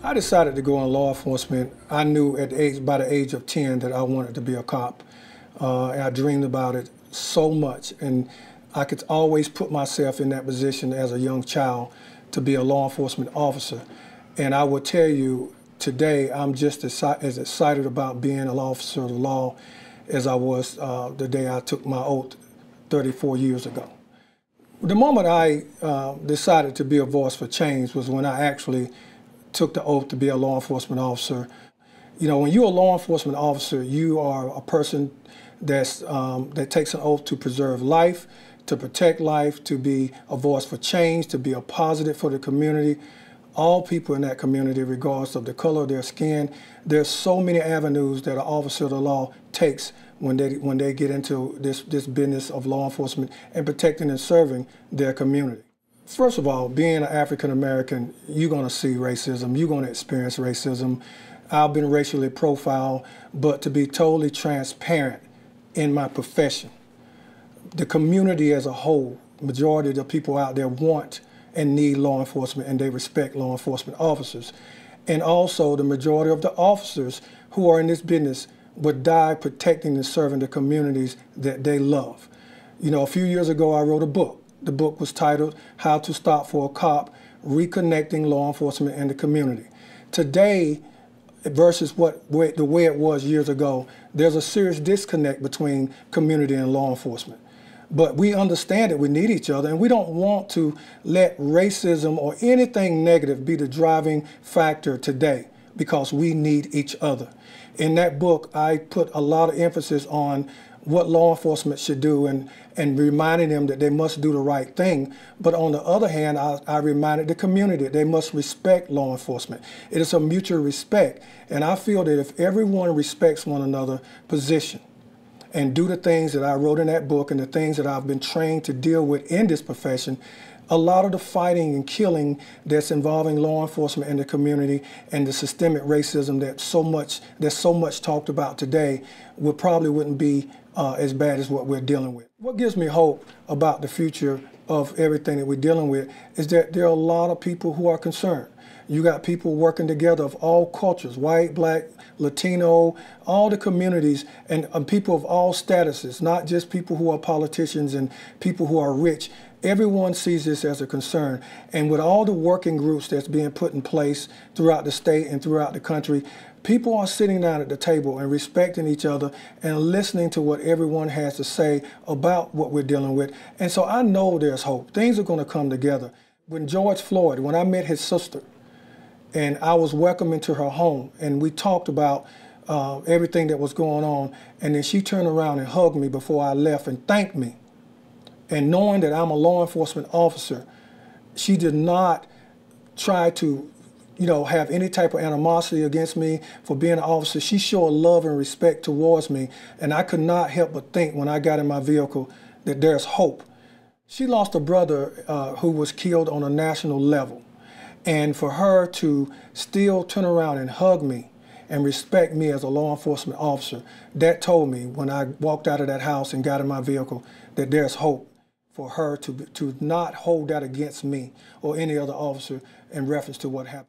I decided to go in law enforcement. I knew by the age of 10 that I wanted to be a cop. And I dreamed about it so much, and I could always put myself in that position as a young child to be a law enforcement officer. And I will tell you, today I'm just as excited about being an officer of the law as I was the day I took my oath 34 years ago. The moment I decided to be a voice for change was when I actually took the oath to be a law enforcement officer. You know, when you're a law enforcement officer, you are a person that takes an oath to preserve life, to protect life, to be a voice for change, to be a positive for the community. All people in that community, regardless of the color of their skin. There's so many avenues that an officer of the law takes when they get into this business of law enforcement and protecting and serving their community. First of all, being an African American, you're going to see racism, you're going to experience racism. I've been racially profiled, but to be totally transparent in my profession, the community as a whole, majority of the people out there want and need law enforcement, and they respect law enforcement officers. And also the majority of the officers who are in this business would die protecting and serving the communities that they love. You know, a few years ago I wrote a book. The book was titled How to Stop for a Cop, Reconnecting Law Enforcement and the Community. Today, versus the way it was years ago, there's a serious disconnect between community and law enforcement. But we understand that we need each other, and we don't want to let racism or anything negative be the driving factor today, because we need each other. In that book, I put a lot of emphasis on what law enforcement should do and reminding them that they must do the right thing. But on the other hand, I reminded the community that they must respect law enforcement. It is a mutual respect. And I feel that if everyone respects one another's position and do the things that I wrote in that book and the things that I've been trained to deal with in this profession, a lot of the fighting and killing that's involving law enforcement and the community and the systemic racism that's so much talked about today wouldn't be as bad as what we're dealing with. What gives me hope about the future of everything that we're dealing with is that there are a lot of people who are concerned. You got people working together of all cultures, white, black, Latino, all the communities, and people of all statuses, not just people who are politicians and people who are rich. Everyone sees this as a concern. And with all the working groups that's being put in place throughout the state and throughout the country, people are sitting down at the table and respecting each other and listening to what everyone has to say about what we're dealing with. And so I know there's hope. Things are going to come together. When George Floyd, when I met his sister, and I was welcomed into her home, and we talked about everything that was going on, and then she turned around and hugged me before I left and thanked me. And knowing that I'm a law enforcement officer, she did not try to, have any type of animosity against me for being an officer. She showed love and respect towards me, and I could not help but think when I got in my vehicle that there's hope. She lost a brother who was killed on a national level. And for her to still turn around and hug me and respect me as a law enforcement officer, that told me when I walked out of that house and got in my vehicle that there's hope for her to not hold that against me or any other officer in reference to what happened.